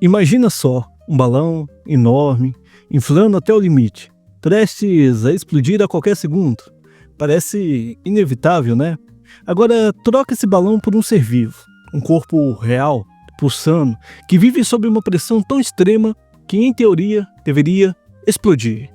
Imagina só, um balão enorme, inflando até o limite, prestes a explodir a qualquer segundo. Parece inevitável, né? Agora, troca esse balão por um ser vivo, um corpo real, pulsando, que vive sob uma pressão tão extrema que, em teoria, deveria explodir.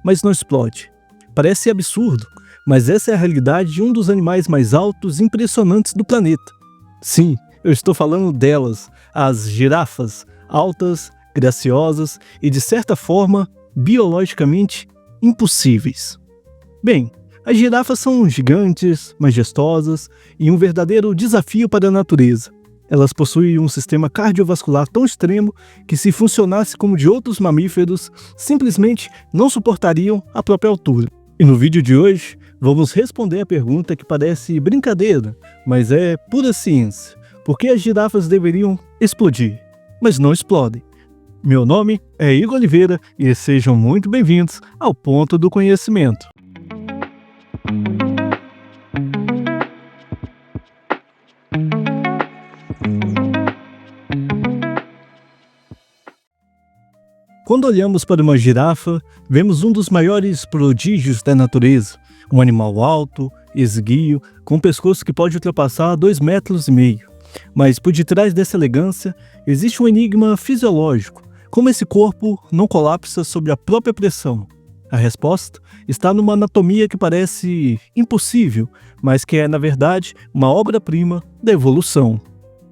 Mas não explode. Parece absurdo, mas essa é a realidade de um dos animais mais altos e impressionantes do planeta. Sim, eu estou falando delas, as girafas, altas, graciosas e, de certa forma, biologicamente impossíveis. Bem, as girafas são gigantes, majestosas e um verdadeiro desafio para a natureza. Elas possuem um sistema cardiovascular tão extremo que, se funcionasse como de outros mamíferos, simplesmente não suportariam a própria altura. E no vídeo de hoje, vamos responder a pergunta que parece brincadeira, mas é pura ciência. Por que as girafas deveriam explodir, mas não explodem? Meu nome é Igor Oliveira e sejam muito bem-vindos ao Ponto do Conhecimento. Quando olhamos para uma girafa, vemos um dos maiores prodígios da natureza, um animal alto, esguio, com um pescoço que pode ultrapassar 2,5 metros. Mas por detrás dessa elegância, existe um enigma fisiológico. Como esse corpo não colapsa sob a própria pressão? A resposta está numa anatomia que parece impossível, mas que é, na verdade, uma obra-prima da evolução.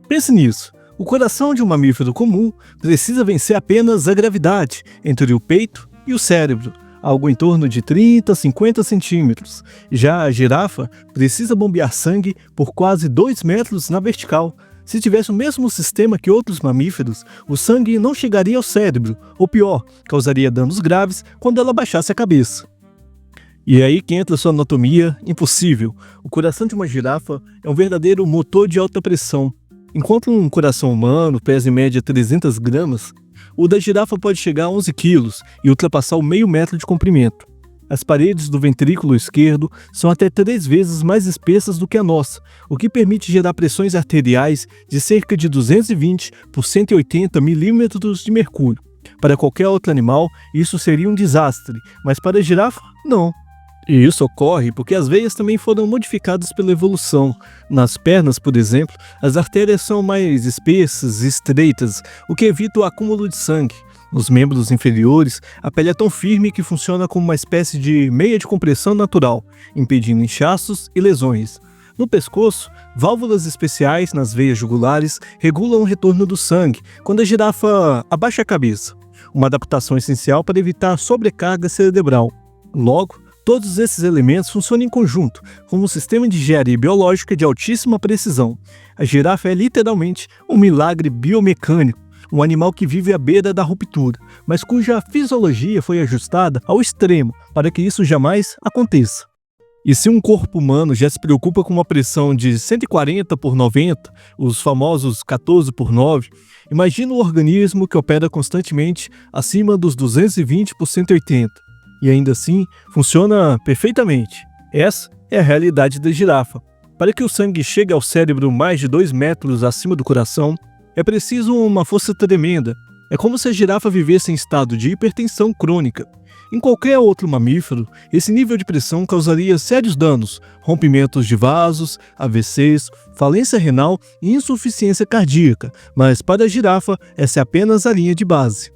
Pense nisso. O coração de um mamífero comum precisa vencer apenas a gravidade entre o peito e o cérebro, algo em torno de 30 a 50 centímetros. Já a girafa precisa bombear sangue por quase 2 metros na vertical. Se tivesse o mesmo sistema que outros mamíferos, o sangue não chegaria ao cérebro, ou pior, causaria danos graves quando ela baixasse a cabeça. E é aí que entra sua anatomia impossível. O coração de uma girafa é um verdadeiro motor de alta pressão. Enquanto um coração humano pesa em média 300 gramas, o da girafa pode chegar a 11 quilos e ultrapassar o meio metro de comprimento. As paredes do ventrículo esquerdo são até 3 vezes mais espessas do que a nossa, o que permite gerar pressões arteriais de cerca de 220 por 180 milímetros de mercúrio. Para qualquer outro animal, isso seria um desastre, mas para a girafa, não. E isso ocorre porque as veias também foram modificadas pela evolução. Nas pernas, por exemplo, as artérias são mais espessas e estreitas, o que evita o acúmulo de sangue. Nos membros inferiores, a pele é tão firme que funciona como uma espécie de meia de compressão natural, impedindo inchaços e lesões. No pescoço, válvulas especiais nas veias jugulares regulam o retorno do sangue quando a girafa abaixa a cabeça, uma adaptação essencial para evitar sobrecarga cerebral. Logo, todos esses elementos funcionam em conjunto, como um sistema de engenharia biológica de altíssima precisão. A girafa é literalmente um milagre biomecânico, um animal que vive à beira da ruptura, mas cuja fisiologia foi ajustada ao extremo para que isso jamais aconteça. E se um corpo humano já se preocupa com uma pressão de 140 por 90, os famosos 14 por 9, imagina um organismo que opera constantemente acima dos 220 por 180. E ainda assim, funciona perfeitamente. Essa é a realidade da girafa. Para que o sangue chegue ao cérebro mais de 2 metros acima do coração, é preciso uma força tremenda. É como se a girafa vivesse em estado de hipertensão crônica. Em qualquer outro mamífero, esse nível de pressão causaria sérios danos, rompimentos de vasos, AVCs, falência renal e insuficiência cardíaca, mas para a girafa, essa é apenas a linha de base.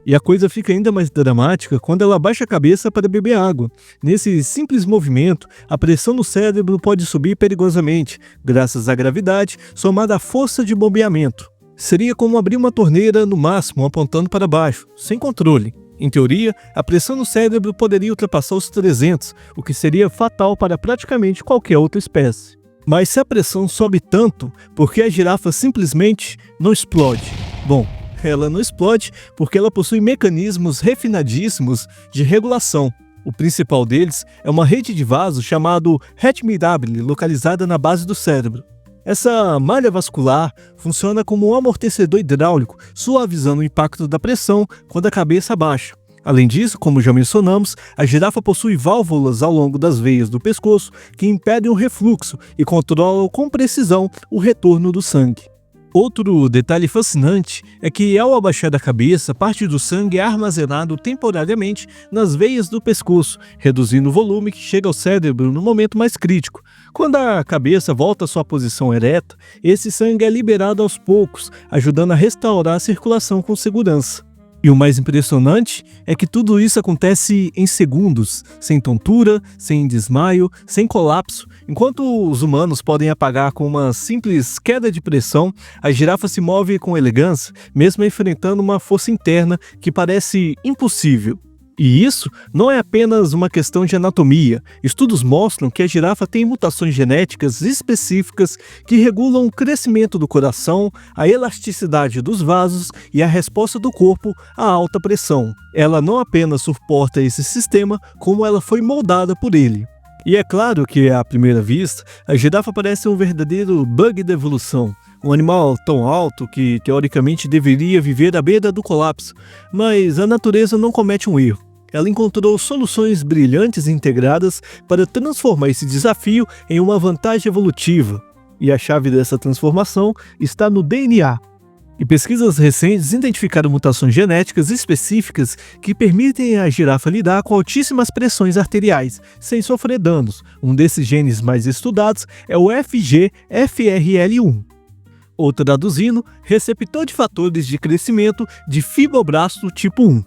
E a coisa fica ainda mais dramática quando ela abaixa a cabeça para beber água. Nesse simples movimento, a pressão no cérebro pode subir perigosamente, graças à gravidade somada à força de bombeamento. Seria como abrir uma torneira no máximo apontando para baixo, sem controle. Em teoria, a pressão no cérebro poderia ultrapassar os 300, o que seria fatal para praticamente qualquer outra espécie. Mas se a pressão sobe tanto, por que a girafa simplesmente não explode? Bom, ela não explode porque ela possui mecanismos refinadíssimos de regulação. O principal deles é uma rede de vasos chamado rete mirabile, localizada na base do cérebro. Essa malha vascular funciona como um amortecedor hidráulico, suavizando o impacto da pressão quando a cabeça abaixa. Além disso, como já mencionamos, a girafa possui válvulas ao longo das veias do pescoço que impedem o refluxo e controlam com precisão o retorno do sangue. Outro detalhe fascinante é que, ao abaixar a cabeça, parte do sangue é armazenado temporariamente nas veias do pescoço, reduzindo o volume que chega ao cérebro no momento mais crítico. Quando a cabeça volta à sua posição ereta, esse sangue é liberado aos poucos, ajudando a restaurar a circulação com segurança. E o mais impressionante é que tudo isso acontece em segundos, sem tontura, sem desmaio, sem colapso. Enquanto os humanos podem apagar com uma simples queda de pressão, a girafa se move com elegância, mesmo enfrentando uma força interna que parece impossível. E isso não é apenas uma questão de anatomia. Estudos mostram que a girafa tem mutações genéticas específicas que regulam o crescimento do coração, a elasticidade dos vasos e a resposta do corpo à alta pressão. Ela não apenas suporta esse sistema, como ela foi moldada por ele. E é claro que, à primeira vista, a girafa parece um verdadeiro bug da evolução. Um animal tão alto que, teoricamente, deveria viver à beira do colapso. Mas a natureza não comete um erro. Ela encontrou soluções brilhantes e integradas para transformar esse desafio em uma vantagem evolutiva. E a chave dessa transformação está no DNA. E pesquisas recentes identificaram mutações genéticas específicas que permitem à girafa lidar com altíssimas pressões arteriais, sem sofrer danos. Um desses genes mais estudados é o FGFRL1. Ou traduzindo, receptor de fatores de crescimento de fibroblasto tipo 1.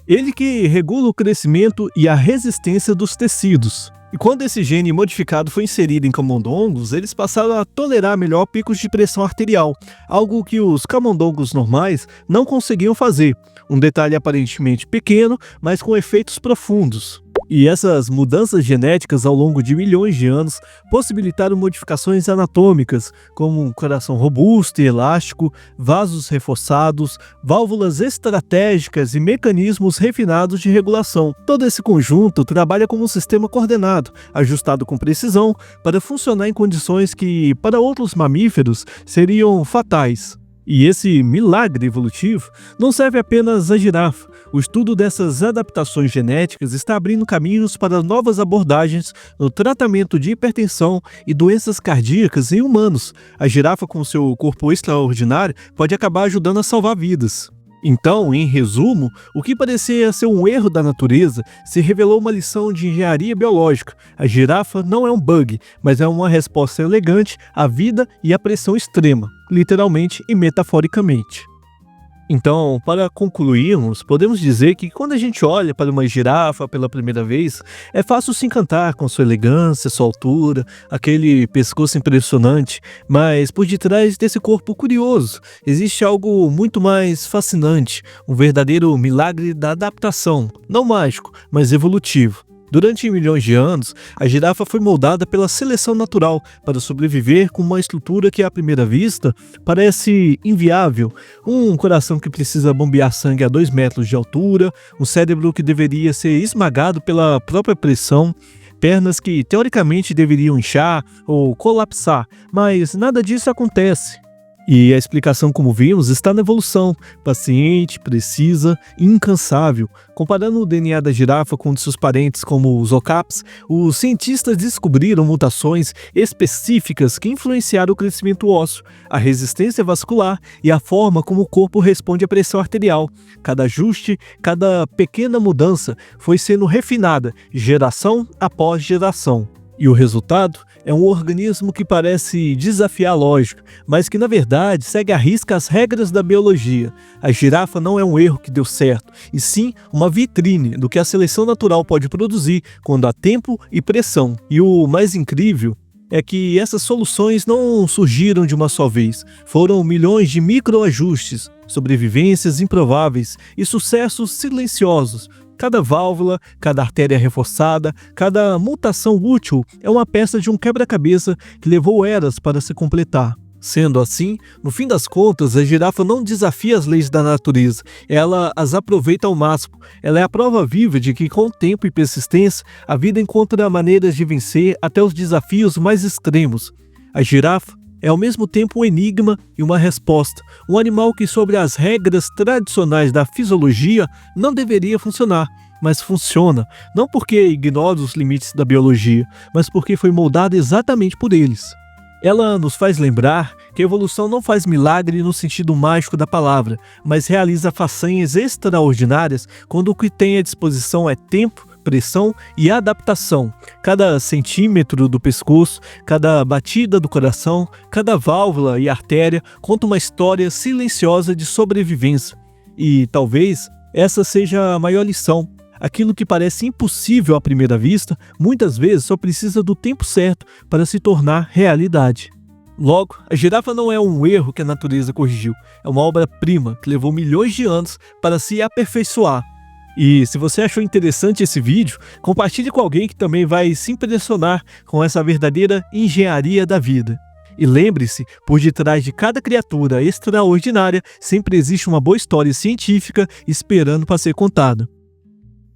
Ele que regula o crescimento e a resistência dos tecidos. E quando esse gene modificado foi inserido em camundongos, eles passaram a tolerar melhor picos de pressão arterial, algo que os camundongos normais não conseguiam fazer. Um detalhe aparentemente pequeno, mas com efeitos profundos. E essas mudanças genéticas ao longo de milhões de anos possibilitaram modificações anatômicas, como um coração robusto e elástico, vasos reforçados, válvulas estratégicas e mecanismos refinados de regulação. Todo esse conjunto trabalha como um sistema coordenado, ajustado com precisão, para funcionar em condições que, para outros mamíferos, seriam fatais. E esse milagre evolutivo não serve apenas à girafa. O estudo dessas adaptações genéticas está abrindo caminhos para novas abordagens no tratamento de hipertensão e doenças cardíacas em humanos. A girafa, com seu corpo extraordinário, pode acabar ajudando a salvar vidas. Então, em resumo, o que parecia ser um erro da natureza se revelou uma lição de engenharia biológica. A girafa não é um bug, mas é uma resposta elegante à vida e à pressão extrema, literalmente e metaforicamente. Então, para concluirmos, podemos dizer que quando a gente olha para uma girafa pela primeira vez, é fácil se encantar com sua elegância, sua altura, aquele pescoço impressionante, mas por detrás desse corpo curioso, existe algo muito mais fascinante, um verdadeiro milagre da adaptação, não mágico, mas evolutivo. Durante milhões de anos, a girafa foi moldada pela seleção natural para sobreviver com uma estrutura que, à primeira vista, parece inviável. Um coração que precisa bombear sangue a 2 metros de altura, um cérebro que deveria ser esmagado pela própria pressão, pernas que teoricamente deveriam inchar ou colapsar, mas nada disso acontece. E a explicação, como vimos, está na evolução, paciente, precisa e incansável. Comparando o DNA da girafa com de seus parentes como os okapis, os cientistas descobriram mutações específicas que influenciaram o crescimento ósseo, a resistência vascular e a forma como o corpo responde à pressão arterial. Cada ajuste, cada pequena mudança foi sendo refinada, geração após geração. E o resultado é um organismo que parece desafiar a lógica, mas que na verdade segue à risca as regras da biologia. A girafa não é um erro que deu certo, e sim uma vitrine do que a seleção natural pode produzir quando há tempo e pressão. E o mais incrível é que essas soluções não surgiram de uma só vez. Foram milhões de microajustes, sobrevivências improváveis e sucessos silenciosos. Cada válvula, cada artéria reforçada, cada mutação útil é uma peça de um quebra-cabeça que levou eras para se completar. Sendo assim, no fim das contas, a girafa não desafia as leis da natureza, ela as aproveita ao máximo. Ela é a prova viva de que, com tempo e persistência, a vida encontra maneiras de vencer até os desafios mais extremos. A girafa é ao mesmo tempo um enigma e uma resposta, um animal que, sobre as regras tradicionais da fisiologia, não deveria funcionar, mas funciona, não porque ignora os limites da biologia, mas porque foi moldado exatamente por eles. Ela nos faz lembrar que a evolução não faz milagre no sentido mágico da palavra, mas realiza façanhas extraordinárias quando o que tem à disposição é tempo, pressão e adaptação. Cada centímetro do pescoço, cada batida do coração, cada válvula e artéria conta uma história silenciosa de sobrevivência. E talvez essa seja a maior lição. Aquilo que parece impossível à primeira vista, muitas vezes só precisa do tempo certo para se tornar realidade. Logo, a girafa não é um erro que a natureza corrigiu, é uma obra-prima que levou milhões de anos para se aperfeiçoar. E se você achou interessante esse vídeo, compartilhe com alguém que também vai se impressionar com essa verdadeira engenharia da vida. E lembre-se, por detrás de cada criatura extraordinária sempre existe uma boa história científica esperando para ser contada.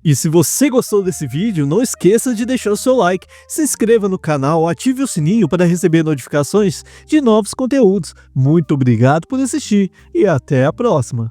E se você gostou desse vídeo, não esqueça de deixar o seu like, se inscreva no canal, ative o sininho para receber notificações de novos conteúdos. Muito obrigado por assistir e até a próxima!